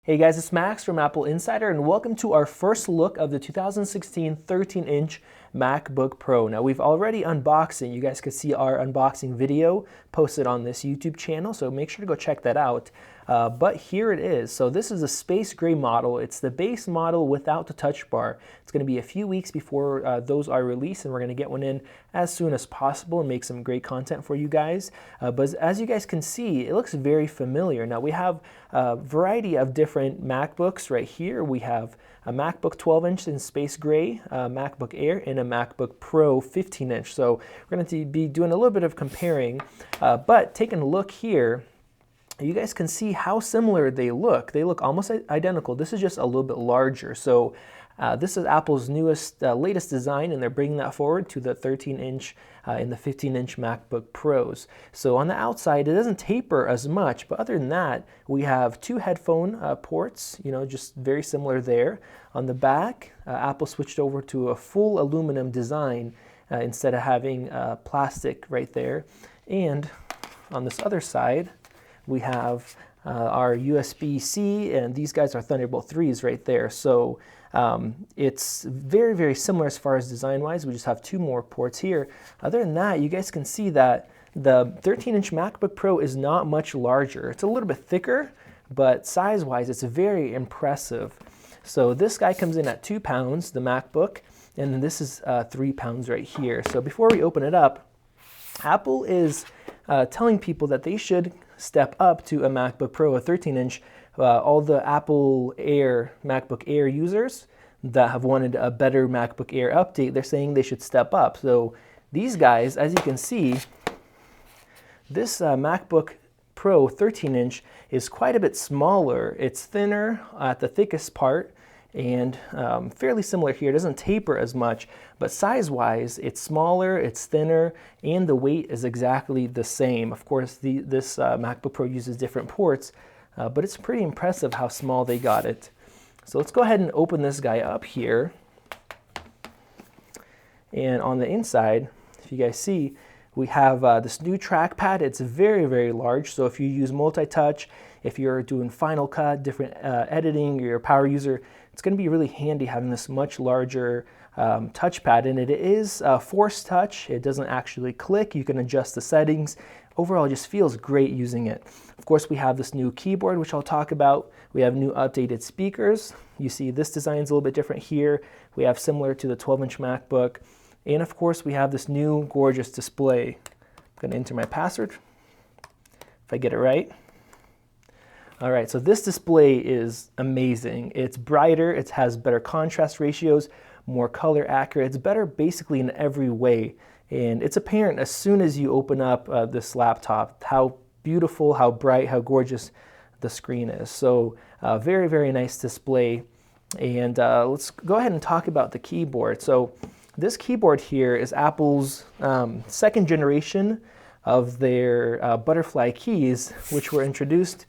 Hey guys, it's Max from AppleInsider and welcome to our first look of the 2016 13-inch MacBook Pro. Now we've already unboxed it. You guys can see our unboxing video posted on this YouTube channel, so make sure to go check that out. But here it is. So this is a space gray model. It's the base model without the touch bar. It's going to be a few weeks before those are released, and we're going to get one in as soon as possible and make some great content for you guys. But as you guys can see, it looks very familiar. Now we have a variety of different MacBooks right here. We have a MacBook 12-inch in space gray, a MacBook Air, and a MacBook Pro 15-inch. So we're going to be doing a little bit of comparing, but taking a look here, you guys can see how similar they look. They look almost identical. This is just a little bit larger. So this is Apple's newest, latest design, and they're bringing that forward to the 13-inch and the 15-inch MacBook Pros. So on the outside, it doesn't taper as much, but other than that, we have two headphone ports, just very similar there. On the back, Apple switched over to a full aluminum design instead of having plastic right there. And on this other side, we have our USB-C, and these guys are Thunderbolt 3s right there. So it's very, very similar as far as design-wise. We just have two more ports here. Other than that, you guys can see that the 13-inch MacBook Pro is not much larger. It's a little bit thicker, but size-wise, it's very impressive. So this guy comes in at 2 pounds, the MacBook, and then this is 3 pounds right here. So before we open it up, Apple is telling people that they should step up to a MacBook Pro, a 13-inch. All the MacBook Air users that have wanted a better MacBook Air update, they're saying they should step up. So these guys, as you can see, this MacBook Pro 13-inch is quite a bit smaller. It's thinner at the thickest part, and fairly similar here. It doesn't taper as much, but size-wise, it's smaller, it's thinner, and the weight is exactly the same. Of course, this MacBook Pro uses different ports, but it's pretty impressive how small they got it. So let's go ahead and open this guy up here. And on the inside, if you guys see, we have this new trackpad. It's very, very large, so if you use multi-touch, if you're doing Final Cut, different editing, or you're a power user, it's going to be really handy having this much larger touchpad. And it is force touch. It doesn't actually click. You can adjust the settings. Overall, it just feels great using it. Of course, we have this new keyboard, which I'll talk about. We have new updated speakers. You see this design's a little bit different here. We have similar to the 12-inch MacBook. And of course, we have this new gorgeous display. I'm going to enter my password if I get it right. All right, so this display is amazing. It's brighter, it has better contrast ratios, more color accurate. It's better basically in every way. And it's apparent as soon as you open up this laptop how beautiful, how bright, how gorgeous the screen is. So very, very nice display. And let's go ahead and talk about the keyboard. So this keyboard here is Apple's second generation of their butterfly keys, which were introduced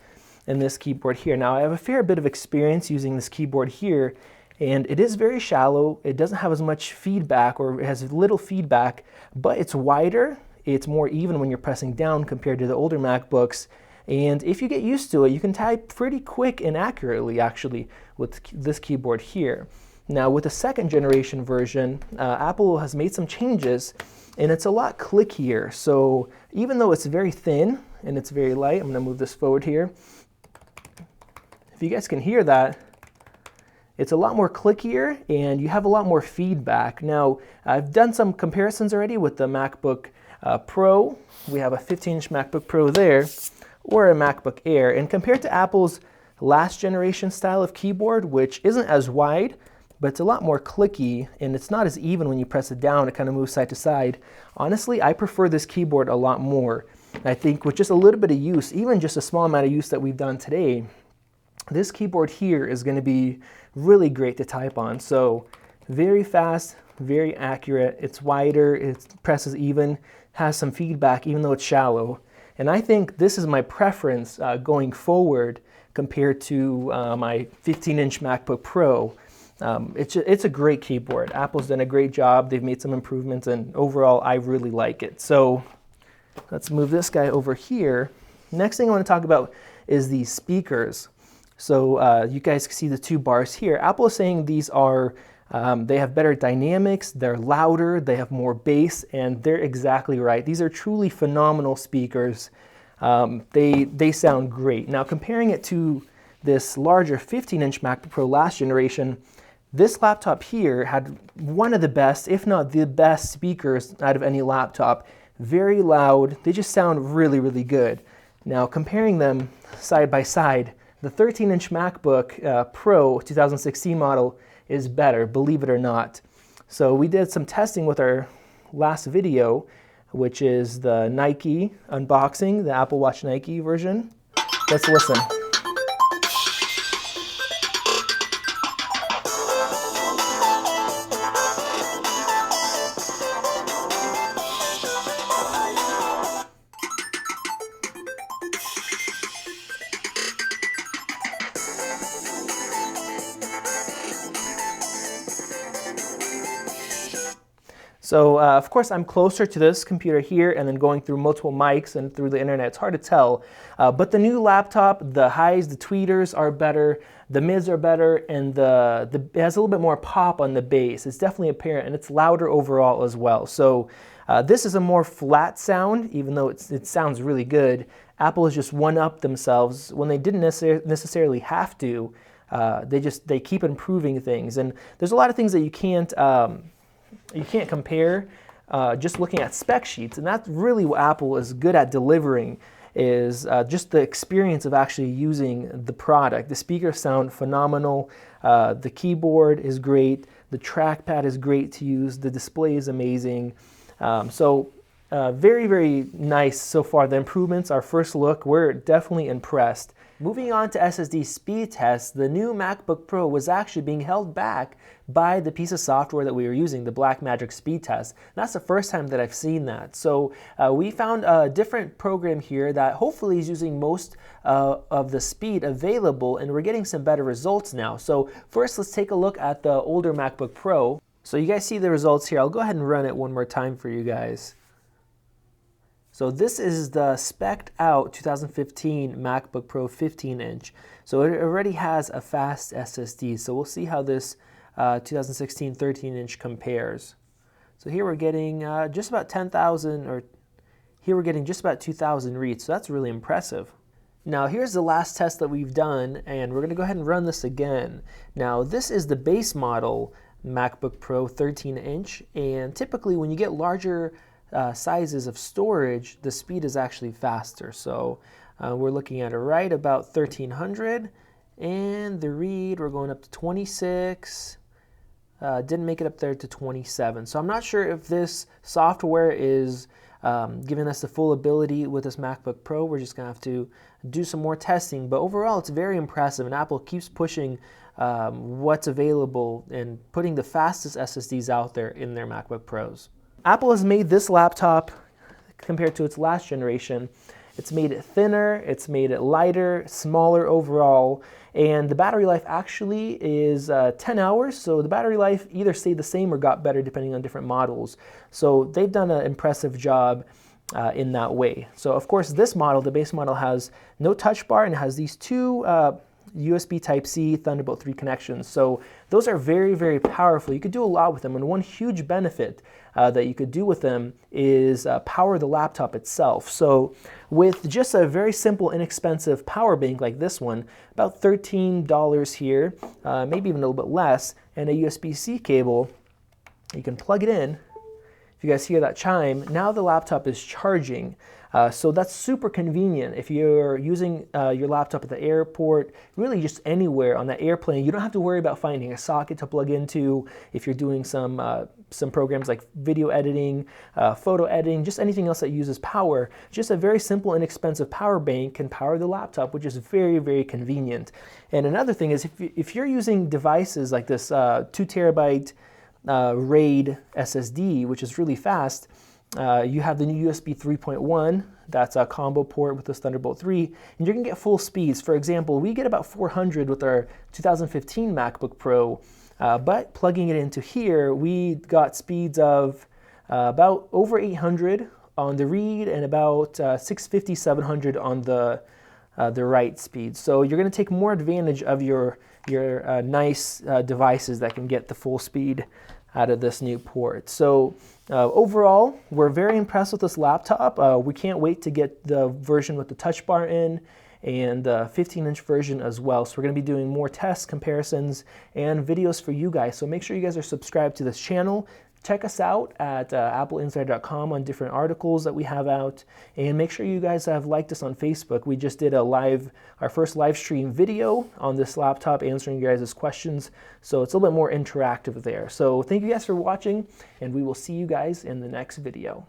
in this keyboard here. Now I have a fair bit of experience using this keyboard here, and it is very shallow. It doesn't have as much feedback, or it has little feedback, but it's wider. It's more even when you're pressing down compared to the older MacBooks. And if you get used to it, you can type pretty quick and accurately actually with this keyboard here. Now with the second generation version, Apple has made some changes, and it's a lot clickier. So even though it's very thin and it's very light, I'm going to move this forward here. If you guys can hear that, it's a lot more clickier and you have a lot more feedback. Now, I've done some comparisons already with the MacBook Pro. We have a 15-inch MacBook Pro there, or a MacBook Air. And compared to Apple's last generation style of keyboard, which isn't as wide, but it's a lot more clicky, and it's not as even when you press it down. It kind of moves side to side. Honestly, I prefer this keyboard a lot more. I think with just a little bit of use, even just a small amount of use that we've done today, this keyboard here is going to be really great to type on. So very fast, very accurate. It's wider, it presses even, has some feedback even though it's shallow. And I think this is my preference going forward compared to my 15-inch MacBook Pro. It's a great keyboard. Apple's done a great job. They've made some improvements, and overall I really like it. So let's move this guy over here. Next thing I want to talk about is the speakers. So you guys can see the two bars here. Apple is saying these are, they have better dynamics, they're louder, they have more bass, and they're exactly right. These are truly phenomenal speakers. They sound great. Now comparing it to this larger 15-inch MacBook Pro last generation, this laptop here had one of the best, if not the best speakers out of any laptop. Very loud, they just sound really, really good. Now comparing them side by side, the 13-inch MacBook Pro 2016 model is better, believe it or not. So we did some testing with our last video, which is the Nike unboxing, the Apple Watch Nike version. Let's listen. So of course I'm closer to this computer here, and then going through multiple mics and through the internet, it's hard to tell. But the new laptop, the highs, the tweeters are better, the mids are better, and it has a little bit more pop on the bass. It's definitely apparent, and it's louder overall as well. So this is a more flat sound, even though it sounds really good. Apple has just one-upped themselves when they didn't necessarily have to. They keep improving things, and there's a lot of things that you can't compare just looking at spec sheets, and that's really what Apple is good at delivering, is just the experience of actually using the product. The speakers sound phenomenal, the keyboard is great, the trackpad is great to use, the display is amazing. Very, very nice so far. The improvements, our first look, we're definitely impressed. Moving on to SSD Speed Test, the new MacBook Pro was actually being held back by the piece of software that we were using, the Blackmagic Speed Test. And that's the first time that I've seen that. So we found a different program here that hopefully is using most of the speed available, and we're getting some better results now. So first, let's take a look at the older MacBook Pro. So you guys see the results here. I'll go ahead and run it one more time for you guys. So this is the spec'd out 2015 MacBook Pro 15-inch. So it already has a fast SSD. So we'll see how this 2016 13-inch compares. So here we're getting just about 10,000, or here we're getting just about 2,000 reads. So that's really impressive. Now here's the last test that we've done, and we're going to go ahead and run this again. Now this is the base model MacBook Pro 13-inch, and typically when you get larger sizes of storage, the speed is actually faster. So we're looking at right about 1300, and the read, we're going up to 26. Didn't make it up there to 27. So I'm not sure if this software is giving us the full ability with this MacBook Pro. We're just going to have to do some more testing. But overall, it's very impressive, and Apple keeps pushing what's available and putting the fastest SSDs out there in their MacBook Pros. Apple has made this laptop, compared to its last generation, it's made it thinner, it's made it lighter, smaller overall, and the battery life actually is 10 hours, so the battery life either stayed the same or got better depending on different models. So they've done an impressive job in that way. So of course this model, the base model, has no touch bar and has these two USB Type-C Thunderbolt 3 connections. So those are very, very powerful. You could do a lot with them, and one huge benefit that you could do with them is power the laptop itself. So with just a very simple, inexpensive power bank like this one, about $13 here, maybe even a little bit less, and a USB-C cable, you can plug it in. If you guys hear that chime, now the laptop is charging. So that's super convenient if you're using your laptop at the airport, really just anywhere on that airplane. You don't have to worry about finding a socket to plug into if you're doing some programs like video editing, photo editing, just anything else that uses power. Just a very simple, inexpensive power bank can power the laptop, which is very, very convenient. And another thing is if you're using devices like this 2 terabyte RAID SSD, which is really fast, you have the new USB 3.1, that's a combo port with this Thunderbolt 3, and you're going to get full speeds. For example, we get about 400 with our 2015 MacBook Pro, but plugging it into here, we got speeds of about over 800 on the read and about 650, 700 on the the right speed. So you're going to take more advantage of your nice devices that can get the full speed out of this new port. So overall, we're very impressed with this laptop. We can't wait to get the version with the touch bar in, and the 15-inch version as well. So we're going to be doing more tests, comparisons, and videos for you guys. So make sure you guys are subscribed to this channel. Check us out at AppleInsider.com on different articles that we have out, and make sure you guys have liked us on Facebook. We just did our first live stream video on this laptop answering you guys' questions, so it's a little bit more interactive there. So thank you guys for watching, and we will see you guys in the next video.